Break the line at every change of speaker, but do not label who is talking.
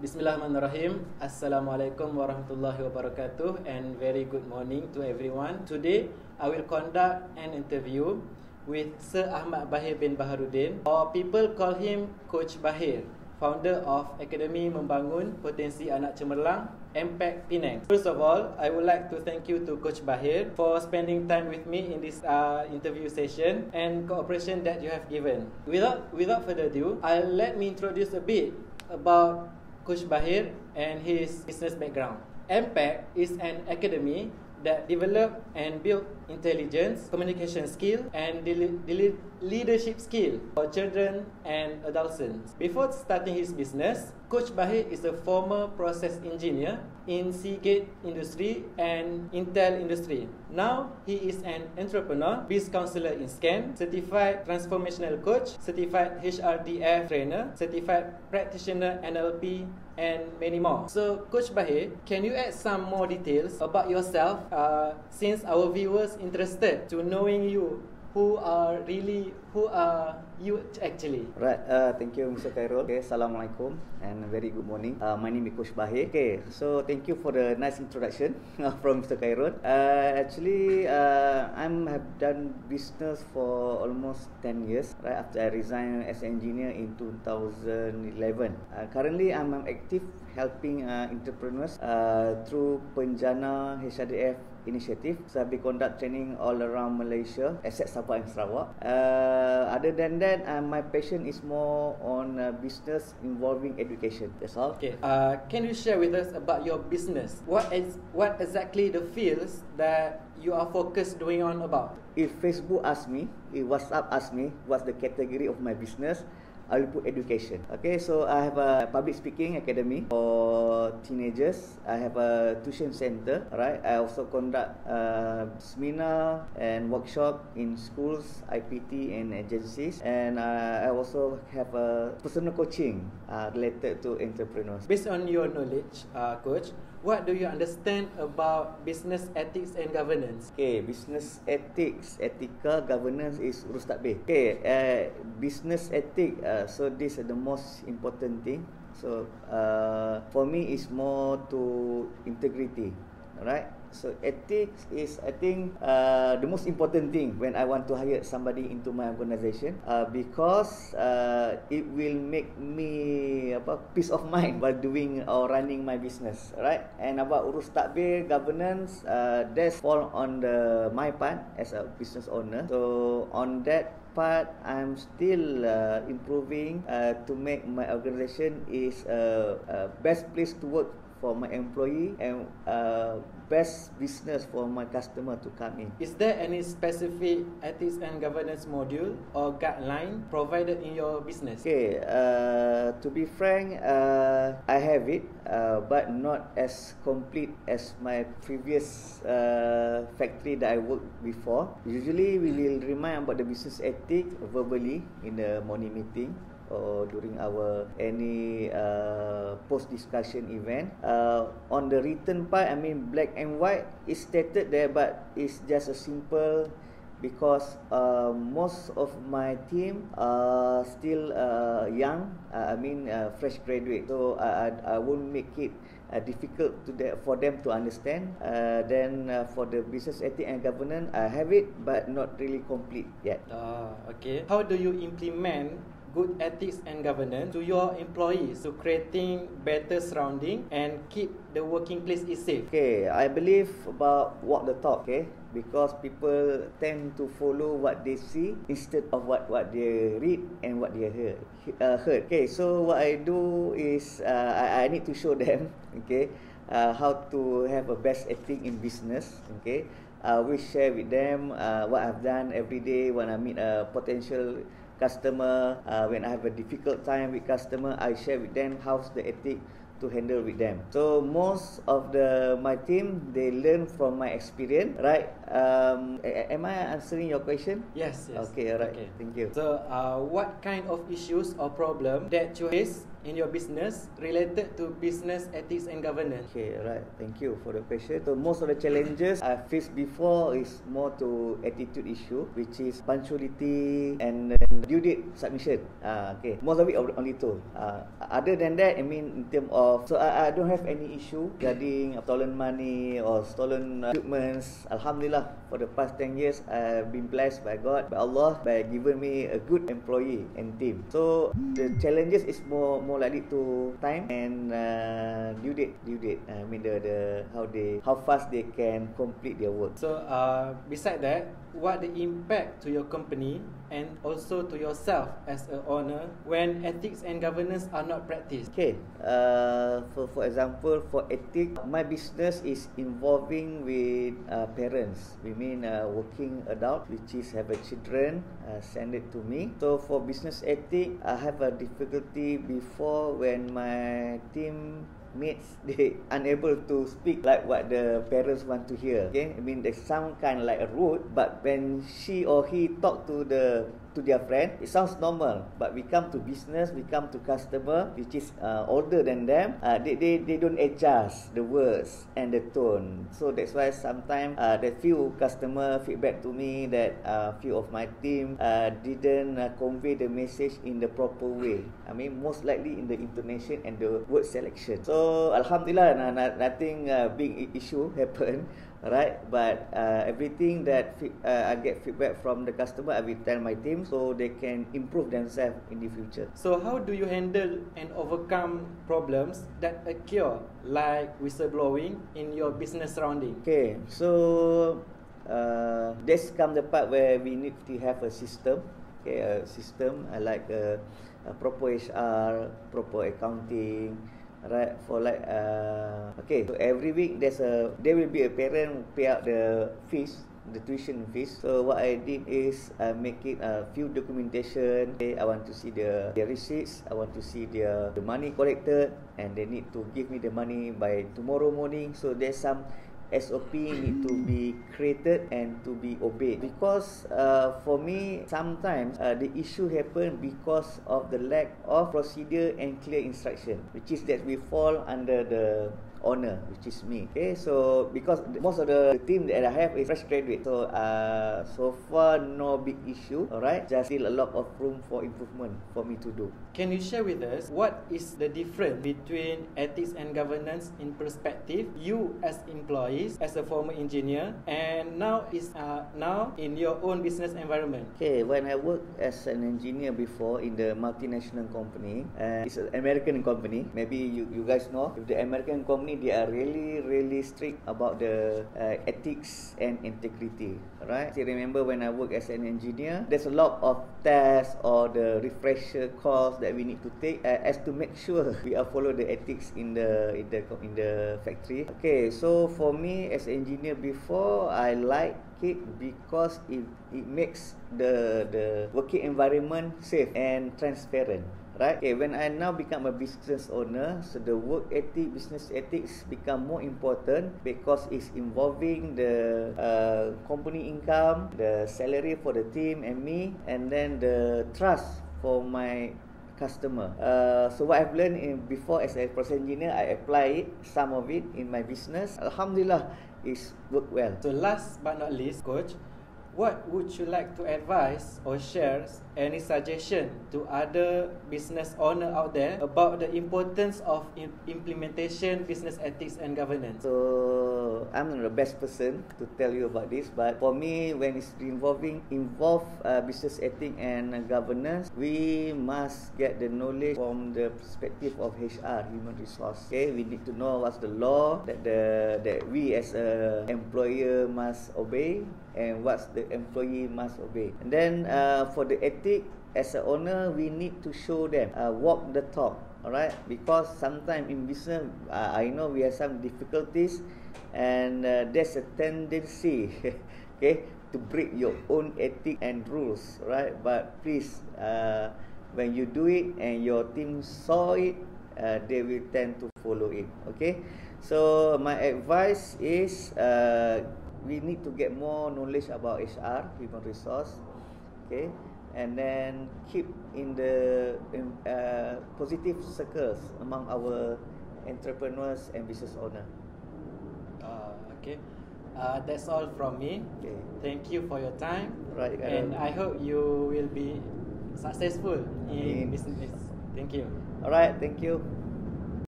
Bismillahirrahmanirrahim. Assalamualaikum warahmatullahi wabarakatuh and very good morning to everyone. Today, I will conduct an interview with Sir Ahmad Bahir bin Baharuddin, or people call him Coach Bahir, founder of Akademi Membangun Potensi Anak Cemerlang, MPAC Penang. First of all, I would like to thank you to Coach Bahir for spending time with me in this interview session and cooperation that you have given. Without further ado, let me introduce a bit about Coach Bahir and his business background. MPAC is an academy that develop and build intelligence, communication skill and leadership skill for children and adolescents. Before starting his business, Coach Bahir is a former process engineer in Seagate Industry and Intel Industry. Now, he is an entrepreneur, biz counselor in SCAN, certified transformational coach, certified HRDF trainer, certified practitioner NLP, and many more. So, Coach Bahir, can you add some more details about yourself since our viewers interested to knowing you? Who are you actually?
Right, thank you Mr. Khairul. Okay, Assalamualaikum and very good morning. My name is Coach Bahir. Okay, so thank you for the nice introduction from Mr. Khairul. Actually, I have done business for almost 10 years, right, after I resigned as an engineer in 2011. Currently, I'm active helping entrepreneurs through Penjana HRDF initiative. So I've been conduct training all around Malaysia, except Sabah and Sarawak. Other than that, my passion is more on business involving education. That's all.
Okay. Can you share with us about your business? What exactly the fields that you are focused doing on about?
If Facebook asks me, if WhatsApp asks me, what's the category of my business, I will put education. Okay, so I have a public speaking academy for teenagers. I have a tuition center. Right, I also conduct seminar and workshop in schools, IPT and agencies, and I also have a personal coaching related to entrepreneurs.
Based on your knowledge, Coach, what do you understand about business ethics and governance?
Okay, business ethics, ethical governance is urus takbir. Okay, business ethics. So this is the most important thing. So for me, it's more to integrity. Alright. So ethics is, I think, the most important thing when I want to hire somebody into my organization, because it will make me peace of mind while doing or running my business, right? And about urus takbir, governance, that's fall on my part as a business owner. So on that part, I'm still improving to make my organization is a best place to work for my employee and best business for my customer to come in.
Is there any specific ethics and governance module or guideline provided in your business?
Okay, to be frank, I have it, but not as complete as my previous factory that I worked before. Usually, we will remind about the business ethic verbally in the morning meeting or during our any post discussion event. On the written part, I mean black and white is stated there, but it's just a simple, because most of my team are still young. Fresh graduate, so I won't make it difficult for them to understand. Then for the business ethics and governance, I have it, but not really complete yet.
Okay. How do you implement good ethics and governance to your employees, to creating better surrounding and keep the working place is safe?
Okay, I believe about walk the talk. Okay, because people tend to follow what they see instead of what they read and what they heard. Okay, so what I do is I need to show them, okay, how to have a best ethic in business. Okay, we share with them what I've done every day when I meet a potential customer. When I have a difficult time with customer, I share with them how's the ethic to handle with them. So most of my team, they learn from my experience, right? Am I answering your question?
Yes.
Okay, alright. Okay. Thank you.
So what kind of issues or problem that you face in your business related to business ethics and governance?
Okay, right. Thank you for the question. So most of the challenges I faced before is more to attitude issue, which is punctuality and due date submission. Okay, most of it only two. Other than that, I mean, in terms of, so I don't have any issue regarding stolen money or stolen equipments. Alhamdulillah, for the past 10 years, I've been blessed by God, by Allah, by giving me a good employee and team. So the challenges is more likely to time and due date. I mean how fast they can complete their work.
So beside that, what the impact to your company and also to yourself as a owner when ethics and governance are not practiced?
Okay, for example, for ethics, my business is involving with parents. We mean working adult, which is have a children, send it to me. So for business ethics, I have a difficulty before when my team mates, they unable to speak like what the parents want to hear. Okay, I mean they sound kind of like a rude, but when she or he talk to their friend, it sounds normal. But we come to business, we come to customer, which is older than them. They don't adjust the words and the tone. So that's why sometimes the few customer feedback to me that few of my team didn't convey the message in the proper way. I mean, most likely in the intonation and the word selection. So alhamdulillah, nothing big issue happen. Right, but everything that I get feedback from the customer, I will tell my team so they can improve themselves in the future.
So how do you handle and overcome problems that occur like whistleblowing in your business surrounding?
Okay, so this come the part where we need to have a system. Okay, a system like a proper HR, proper accounting. Right, for like okay, so every week there will be a parent pay out the fees, the tuition fees. So what I did is I make it a few documentation. Okay, I want to see the receipts, I want to see the money collected, and they need to give me the money by tomorrow morning. So there's some SOP need to be created and to be obeyed, because for me sometimes the issue happen because of the lack of procedure and clear instruction, which is that we fall under the owner, which is me. Okay, so because most of the team that I have is fresh graduate, so so far no big issue. Alright, just still a lot of room for improvement for me to do.
Can you share with us what is the difference between ethics and governance in perspective, you as employees, as a former engineer, and now in your own business environment?
Okay, when I worked as an engineer before in the multinational company, it's an American company. Maybe you guys know, if the American company, they are really strict about the ethics and integrity. Right? I remember when I work as an engineer, there's a lot of tests or the refresher course that we need to take as to make sure we are follow the ethics in the factory. Okay, so for me as engineer before, I like it because it makes the working environment safe and transparent. Right? Okay, when I now become a business owner, so the work ethic, business ethics become more important because it's involving the company income, the salary for the team and me, and then the trust for my customer. So what I've learned before as a process engineer, I apply it, some of it in my business. Alhamdulillah, it's worked well.
So last but not least, Coach, what would you like to advise or share any suggestion to other business owner out there about the importance of implementation business ethics and governance?
So I'm not the best person to tell you about this, but for me, when it's involve business ethics and governance, we must get the knowledge from the perspective of HR, human resource. Okay, we need to know what's the law that we as a employer must obey, and what's the employee must obey. And then for the ethic, as an owner, we need to show them, walk the talk. Alright, because sometimes in business, I know we have some difficulties, and there's a tendency, okay, to break your own ethic and rules, right? But please, when you do it and your team saw it, they will tend to follow it. Okay, so my advice is, we need to get more knowledge about HR, human resource. Okay, and then keep in the positive circles among our entrepreneurs and business owner.
Okay. That's all from me.
Okay.
Thank you for your time.
Right.
And I hope you will be successful in business. Thank you.
All right. Thank you.